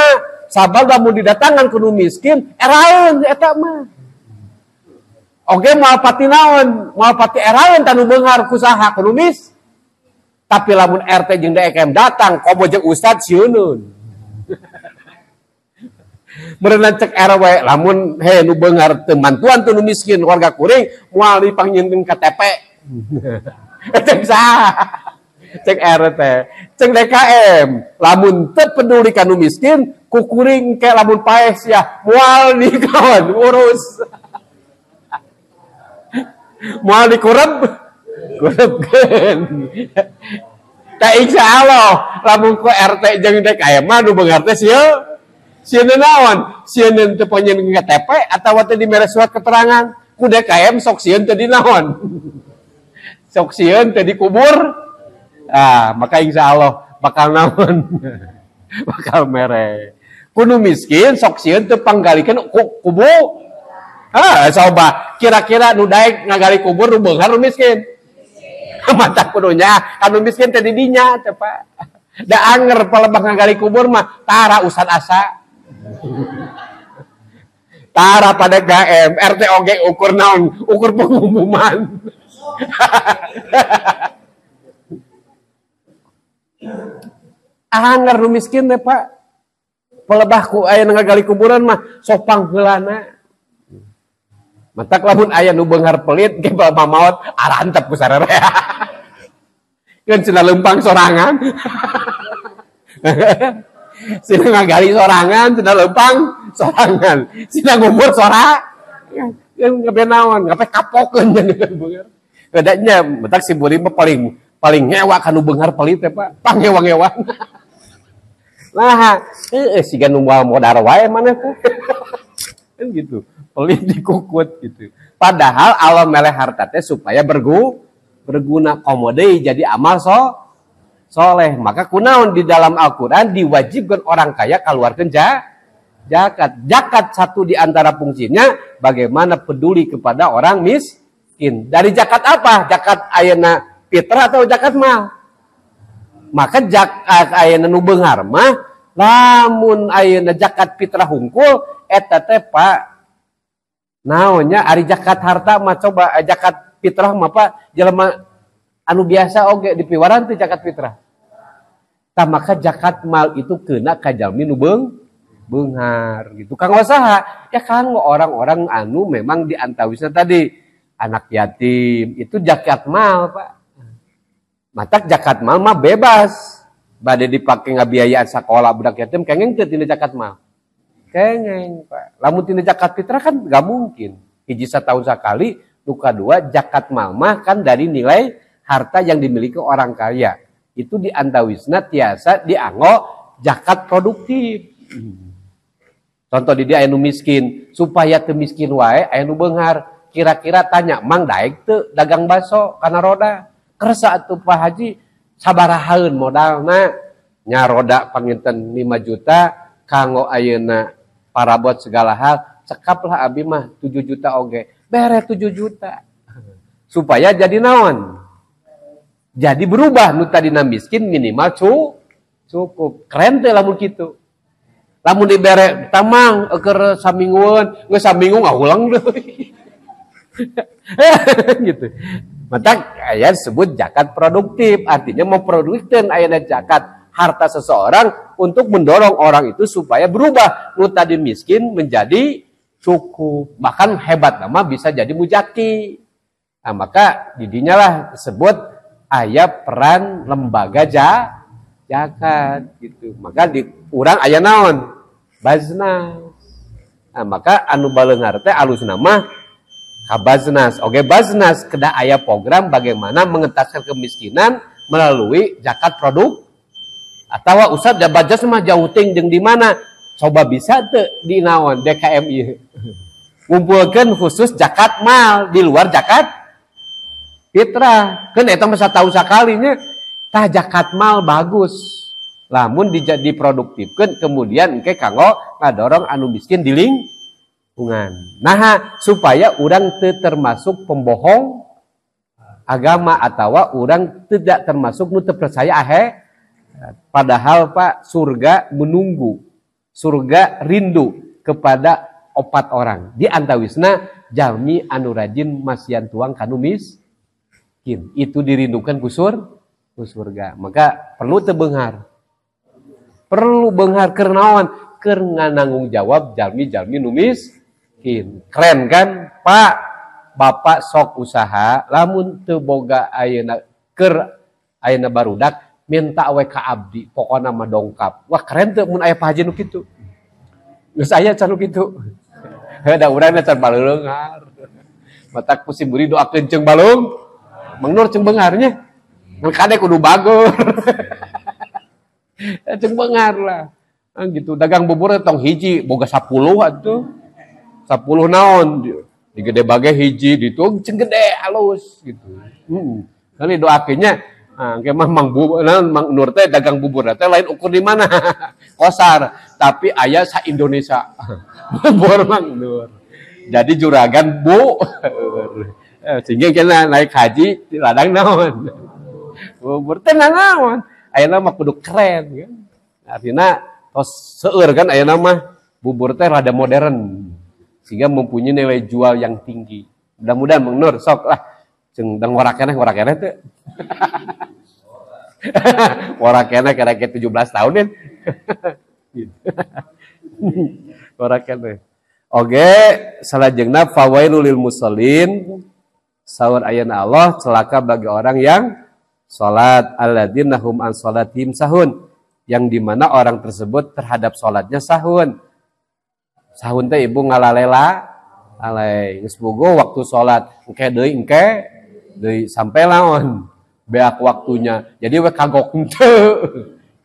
sabab lamun didatangan ku nu miskin, eraeun eta mah. Oge moal pati naon? Moal pati eraeun tanu beunghar ku saha? Ku nu mis. Tapi lamun RT jeung DKM datang, komo jeung ustad sieunun. Berenang cek RW, lamun nu beunghar teu mantuan teu nu miskin warga kuring moal dipangnyieun KTP. Cek saha? Cek RT, cek DKM, lamun teu peduli ka nu miskin, ku kuring ke lamun paes ya moal dikawan urus. Moal dikureb-kurebkeun. Tah insyaallah lamun ku RT jeung DKM mah nu beunghar teh sieun naon? Sieun teu panyeun KTP atawa teu dimere surat keterangan? Ku DKM sok sieun teu dinaon? Sok sieun teu dikubur? Maka insyaallah bakal naon? Bakal mere. Ku nu miskin sok sieun teu panggalikeun kubur? Coba kira-kira nu daek ngagali kubur nu beunghar nu miskin? Mata kudunya anu miskin teh di dinya teh Pak. Da anger palebah ngagali kubur mah tara usad asa. Tara pada GM, RT oge ukur naon? Ukur pengumuman. Anger nu miskin teh Pak. Palebah ku aya ngagali kuburan mah sopang heulana. Matak lamun aya nu beunghar pelit ge bae maot arantep ku sararea. Keun cenah lempang sorangan. Sina ngagali sorangan, cenah lempang sorangan. Sina ngumur sorangan. Ngabe naon? Ngape kapokeun jeung beunghar. Bedanya matak si buri mah paling ngewa ka nu beunghar pelit teh Pak. Pangewa-ngewa. Nah, siga nu moal modar wae maneh teh. Kan gitu. Pelit dikukut gitu. Padahal Allah meleh harta teh supaya berguna komode jadi amal soleh. Maka kunaon di dalam Al-Quran diwajibkan orang kaya keluarkan zakat. Zakat satu di antara fungsinya bagaimana peduli kepada orang miskin. Dari zakat apa? Zakat ayana fitrah atau zakat mal? Maka zakat ayana nu beunghar mah lamun ayana zakat fitrah hungkul eta teh Pak naonnya ari zakat harta mah coba zakat fitrah mah Pak jelema anu biasa oge dipiwaran teh zakat fitrah. Tah maka zakat mal itu keuna ka jalmi nu beunghar gitu. Kanggo saha? Ya kanggo orang-orang anu memang diantawisna tadi anak yatim itu zakat mal Pak. Matak zakat mal mah bebas. Bade dipake ngabiayaan sakola budak yatim kengeng teu tina zakat mal. Kengeng Pak. Lamun tina zakat fitrah kan gak mungkin. Hiji setahun sekali, nu kadua zakat mal mah kan dari nilai harta yang dimiliki orang kaya. Itu diantawisna tiasa dianggo zakat produktif. Contoh di dia anu miskin, supaya teu miskin wae aya nu beunghar. Kira-kira tanya, "Mang daek teu dagang baso kana roda?" Kersa atuh Pak Haji, sabarahaeun modalna? Nya roda panginten 5 juta kanggo ayeuna parabot segala hal, cekaplah abi mah 7 juta oge. Bere 7 juta. Supaya jadi naon? Jadi berubah nu tadina miskin minimal cukup. Keren teh lamun kitu. Lamun dibere tamang keur saminggueun, geus saminggu ngahulang deui. Gitu. Maka aya disebut zakat produktif, artinya memproduktifkeun ayeuna zakat harta seseorang untuk mendorong orang itu supaya berubah nu tadi miskin menjadi cukup, bahkan hebat nama bisa jadi mujaki. Nah, maka didinya lah disebut aya peran lembaga zakat gitu. Maka di urang aya naon? Baznas. Nah, maka anu baleunghar teh alusna mah Kabaznas. Oke, Baznas kedah aya program bagaimana mengentaskan kemiskinan melalui zakat produk. Atau Ustaz Baznas mah jauh ting jeung di mana? Coba bisa teu di naon DKMI. Ngumpulkeun khusus zakat mal di luar zakat fitrah. Keun eta mah satahun sakalinya tah zakat mal bagus. Lamun diproduktifkeun kemudian engke kanggo ngadorong anu miskin di lingkungan. Nah, supaya urang teu termasuk pembohong agama atau urang tidak termasuk nu teu percaya padahal Pak surga menunggu, surga rindu kepada 4 orang. Di antawisna jalmi anu rajin masian tuang kanu miskin. Itu dirindukan ku surga. Maka perlu teu beunghar. Perlu beunghar keur naon? Keur ngananggung jawab jalmi-jalmi nu miskin. Keren kan? Pak, Bapak sok usaha lamun teu boga ayeuna keur ayeuna barudak minta we ka abdi, pokona mah dongkap. Wah, keren teu mun aya Pak Haji nu kitu. Geus aya can nu kitu. Da urang can baleunghar. Matak musim beri doakeun ceung balung. Mang Nur ceung beungarnya. Ngan kade kudu bageur. Ceung beungar lah. Gitu. Dagang bubur tong hiji boga 10 atuh. 10 naon. Di gede bage hiji ditung ceung gede alus gitu. Kali doakeunnya engke mah Mang Nur teh dagang bubur teh lain ukur di mana. Kosar, tapi aya sa Indonesia. Bubur Mang Nur. Jadi juragan Bu. Sehingga kena naik haji di ladang naon. Bubur teh naon. Ayeuna mah kudu keren kan. Artinya tos seueur kan ayeuna mah bubur teh rada modern. Sehingga mempunyai nilai jual yang tinggi. Mudah-mudahan Mang Nur sok lah jeung dang ngorakeneh teh. Ngorakeneh kira-kira 17 tahun kan. Ngorakeneh. Oge salajengna fawailul lil musallin. Saur ayana Allah celaka bagi orang yang salat alladzina hum an salatihim sahun, yang dimana orang tersebut terhadap salatnya sahun. Sahun teh ibu ngalalela alai geus bogo waktu salat engke deui sampai lawan beak waktunya. Jadi we kagok teu.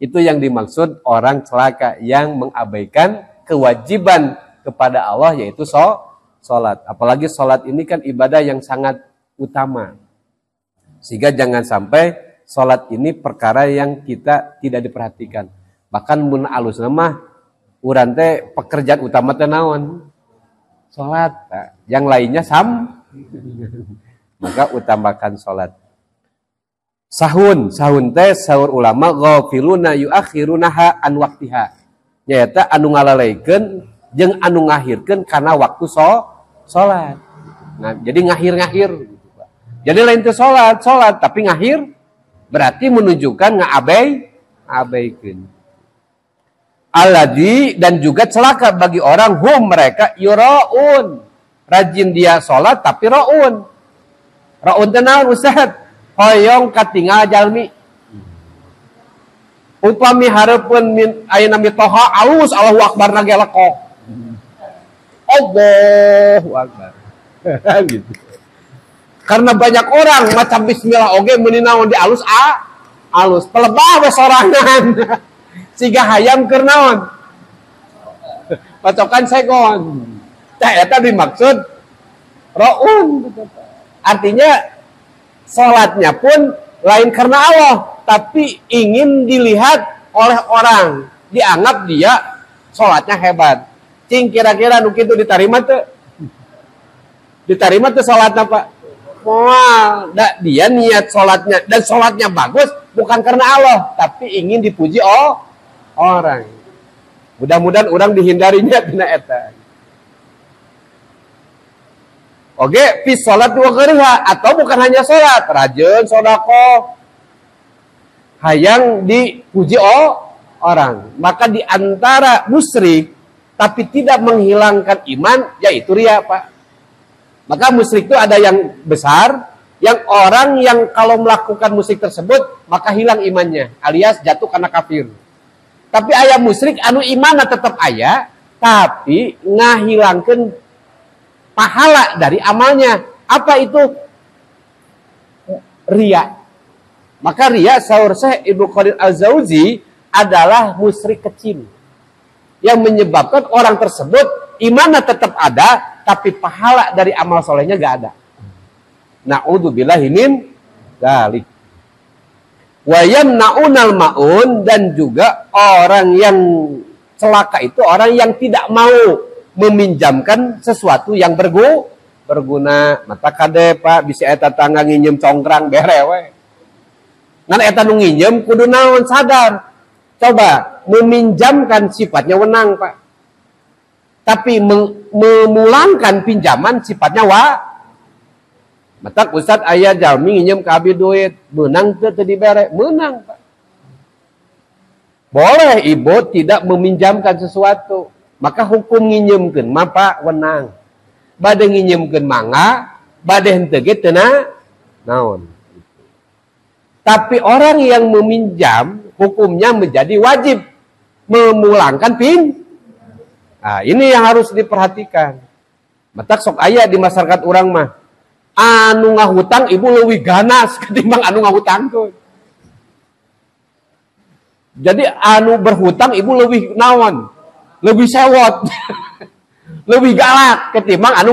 Itu yang dimaksud orang celaka yang mengabaikan kewajiban kepada Allah yaitu salat. Apalagi salat ini kan ibadah yang sangat utama. Sehingga jangan sampai salat ini perkara yang kita tidak diperhatikan. Bahkan mun alusna mah urang teh pekerjaan utama teh naon? Salat. Nah, yang lainnya maka utamakan salat. Sahun teh saur ulama ghafiluna yuakhirunaha an waqtiha. Nyaeta anu ngalaleukeun jeung anu ngahirkeun kana waktu salat. Nah, jadi ngahir. Jadi lain teh salat tapi ngahir berarti menunjukkan ngabaikeun. Alladzi dan juga celaka bagi orang mereka yuraun. Rajin dia salat tapi raun. Raun teh naon Ustaz? Hoyong katinggal jalmi. Upami hareupeun ayeuna mitoha alus Allahu Akbar nage lekok. Allahu Akbar. Gitu. Karena banyak orang macam bismillah oge meuni naon di alus alus pelebah we sorangan. Siga hayam keur naon? Pacokan segon. Tah eta dimaksud raun. Artinya salatnya pun lain karena Allah, tapi ingin dilihat oleh orang, dianggap dia salatnya hebat. Cing kira-kira nu kitu ditarima teu? Ditarima teu salatna Pak? Wah, dia niat salatnya dan salatnya bagus bukan karena Allah, tapi ingin dipuji orang. Mudah-mudahan orang dihindarinya tina eta. Oke, fi salat wa ghairiha atau bukan hanya salat, rajin sedekah. Hayang dipuji orang. Maka di antara musyrik tapi tidak menghilangkan iman yaitu riya, Pak. Maka musyrik itu ada yang besar, yang orang yang kalau melakukan musyrik tersebut maka hilang imannya, alias jatuh karena kafir. Tapi aya musyrik anu imanna tetap aya, tapi ngahilangkeun pahala dari amalnya. Apa itu? Riya. Maka riya sahur Syekh Ibnu Qadir Al-Jauzi adalah musyrik kecil yang menyebabkan orang tersebut imannya tetap ada, tapi pahala dari amal solehnya gak ada. Na'udzubillahi min dzalik. Wa yamna'unal ma'un, dan juga orang yang celaka itu orang yang tidak mau meminjamkan sesuatu yang berguna. Mata kade Pak bisa eta tangga nginjem congkrang berewe. Ngan eta nu nginjem kudu naon sadar. Coba meminjamkan sifatnya wenang Pak. Tapi memulangkan pinjaman sifatnya matak Ustad aya jalmi nginjem ka abdi duit, menang teu teu dibere, menang Pak. Boleh ibu tidak meminjamkan sesuatu, maka hukum nginjemkeun mah Pak wenang. Bade nginjemkeun mangga, bade henteu ge teu naon. Tapi orang yang meminjam hukumnya menjadi wajib memulangkan Nah, ini yang harus diperhatikan. Matak sok aya di masyarakat orang mah anu ngahutang ibu leuwih ganas ketimbang anu ngahutangkeun. Jadi anu berhutang ibu leuwih naon? Lebih sewot. Lebih galak ketimbang anu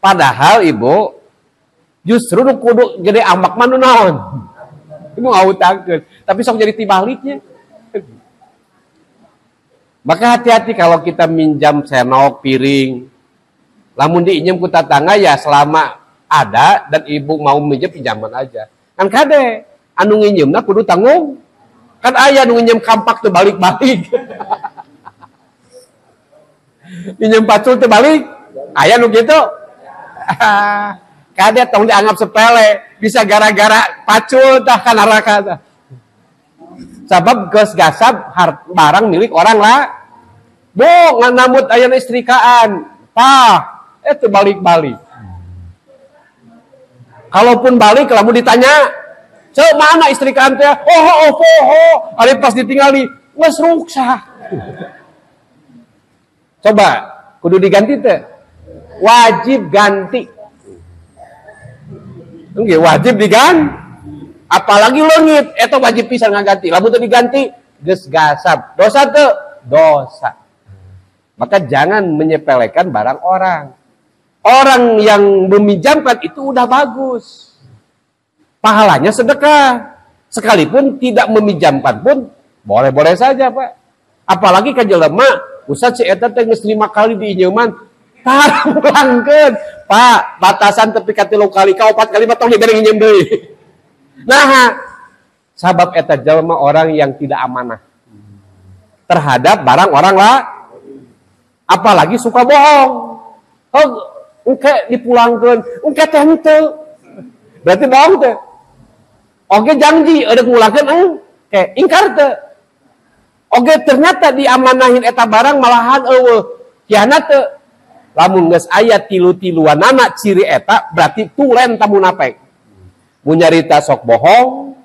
padahal ibu justru nu kudu gede amak mah nu naon? Ibu ngahutangkeun, tapi sok jadi tibaliknya. Maka hati-hati kalau kita minjam senok, piring. Lamun diinjem ku tatangga ya selama ada dan ibu mau minjem pinjaman aja. Kan kade anu nginjemna kudu tanggung. Kan aya anu nginjem kampak teu balik-balik. Pinjem pacul teu balik. Aya nu kitu. Kade tong dianggap sepele, bisa gara-gara pacul tah ka neraka tah. Sabab geus gasab barang milik orang lah. Bu, nganamut aya istrikaan. Tah, itu balik-balik. Kalaupun balik, lamun ditanya, "Ceu mana istrikaan teh?" Oh, ari pas ditinggali, geus ruksa. Coba, kudu diganti teh. Wajib ganti. Nggih, wajib diganti. Apalagi leungit, eta wajib pisan ngaganti. Lamun teu diganti, geus gasab. Dosa teu? Dosa. Maka jangan menyepelekan barang orang. Orang yang meminjamkan itu udah bagus. Pahalanya sedekah. Sekalipun tidak meminjamkan pun boleh-boleh saja, Pak. Apalagi ka jelema, Ustaz si eta teh geus 5 kali diinjeuman, tarulangkeun. Pak, batasan tepi ka 3 kali, ka 4 kali mah tong dibere nginjem deui. Nah, sabab eta jelema orang yang tidak amanah terhadap barang orang lah, apalagi suka bohong. Oh, engke dipulangkeun, engke teh henteu. Berarti bohong teh. Oge janji eudeuk ngulangkeun engke ingkar teh. Oge ternyata diamanahin eta barang malahan eueuh, kianat teh. Lamun geus aya tilu-tiluanana ciri eta berarti tulen tamu munafik. Mun nyarita sok bohong,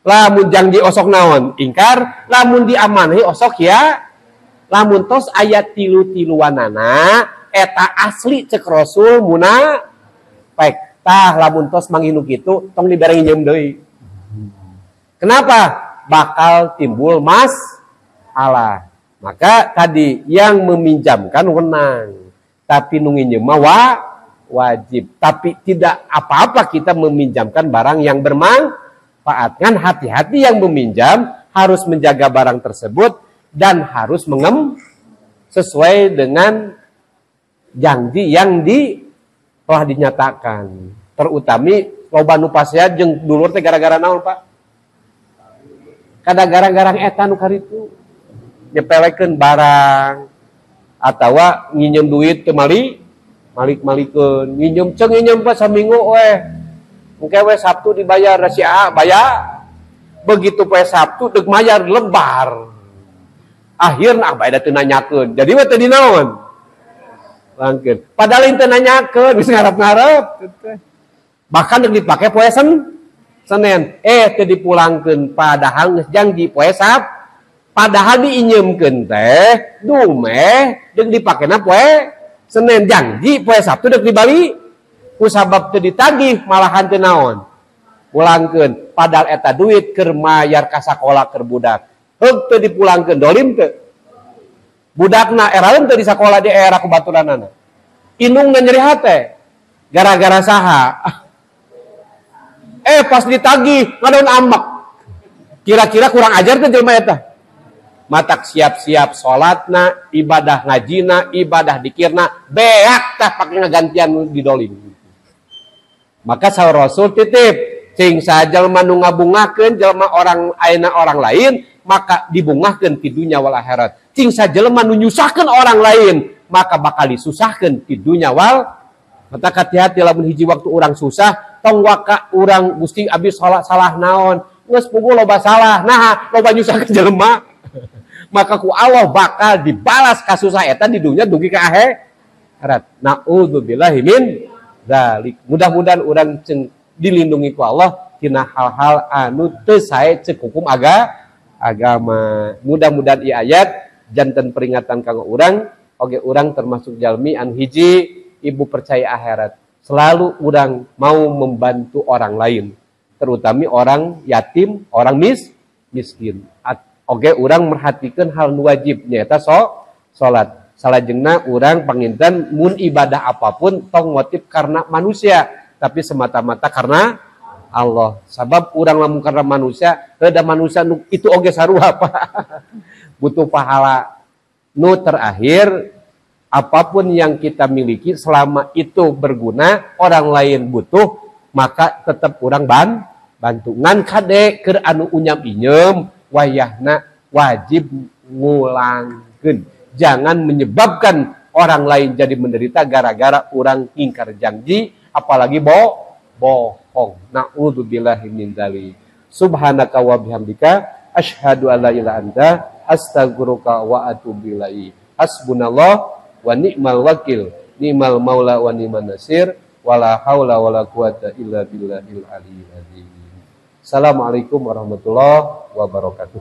lamun janji osok naon ingkar, lamun diamanahi osok ya. Lamun tos ayat tilu-tiluanana eta asli cek Rasul munafik. Tah lamun tos manginu kitu tong dibere nginjem deui. Kenapa? Bakal timbul masalah. Maka tadi yang meminjamkan wenang, tapi nu nginjem mah wajib. Tapi tidak apa-apa kita meminjamkan barang yang bermanfaat. Kan hati-hati yang meminjam harus menjaga barang tersebut dan harus sesuai dengan janji yang telah dinyatakan. Terutami loba nu pasean jeung dulur teh gara-gara naon, Pak? Kada gara-gara eta nu karitu. Nyepelekeun barang atawa nginjem duit teu malik-malikeun. Nginjem ceung nginjem pas saminggu we. Engke we Sabtu dibayar si A bayar. Begitu poe Sabtu deuk mayar lebar. Akhirna abah da teu nanyakeun. Jadi we teu dinaon? Langkeun. Padahal teu nanyakeun, geus ngarep-ngarep. Bahkan deuk dipake poe Senin. Teu dipulangkeun padahal geus janji poe Sabtu. Padahal diinjemkeun teh dumeh deuk dipakena poe Senin janji poe Sabtu dek dibali kusabab teu ditagih malahan teu naon pulangkeun padahal eta duit keur mayar ka sakola keur budak heug teu dipulangkeun dolim teu budakna eraeun teu di sakola di era kubaturanana indungna nyeri hate gara-gara saha pas ditagih ngadaon ambek kira-kira kurang ajar teu jelema eta matak siap-siap salatna, ibadah ngajina, ibadah dikirna, beak tah pake ngagantian didolim. Maka saur Rasul titip, cing sajelma nu ngabungakeun jelema orang ayeuna orang lain, maka dibungahkeun ti dunya wal akhirat. Cing sajelma nu nyusahkeun orang lain, maka bakal disusahkeun ti dunya wal. Mata hati-hati lamun hiji waktu urang susah, tong waka urang Gusti abdi salah naon, geus puguh loba salah, nah loba nyusahkeun jelema. Maka ku Allah bakal dibalas kasusah eta di dunia dugi ka akhirat. Naudzubillahi min dzalik. Mudah-mudahan urang ceng dilindungi ku Allah tina hal-hal anu teu sae ceuk hukum agama. Mudah-mudahan ieu ayat janten peringatan kanggo urang, oge urang termasuk jalmi anu hiji ibu percaya akhirat. Selalu urang mau membantu orang lain, terutama orang yatim, orang miskin. Oke, orang merhatikan hal wajib nyata salat. Salajengna orang panginten mun ibadah apapun tong motif karena manusia, tapi semata-mata karena Allah. Sabab orang lamun karena manusia, ada manusia itu oge sarua apa? Butuh pahala. Nu terakhir, apapun yang kita miliki selama itu berguna, orang lain butuh, maka tetap orang bantu. Ngan kade keur anu unyam-inyem wayahna wajib ngulangkeun. Jangan menyebabkan orang lain jadi menderita gara-gara orang ingkar janji, apalagi bohong. Na'udzubillahi min dzalik. Subhanaka wa bihamdika asyhadu an la ilaha anta astaghfiruka wa atubu ilaik. Hasbunallah wa ni'mal wakil, ni'mal maula wa ni'man nasir, wala haula wala quwata illa billahil aliyyil azim. Assalamualaikum warahmatullahi wabarakatuh.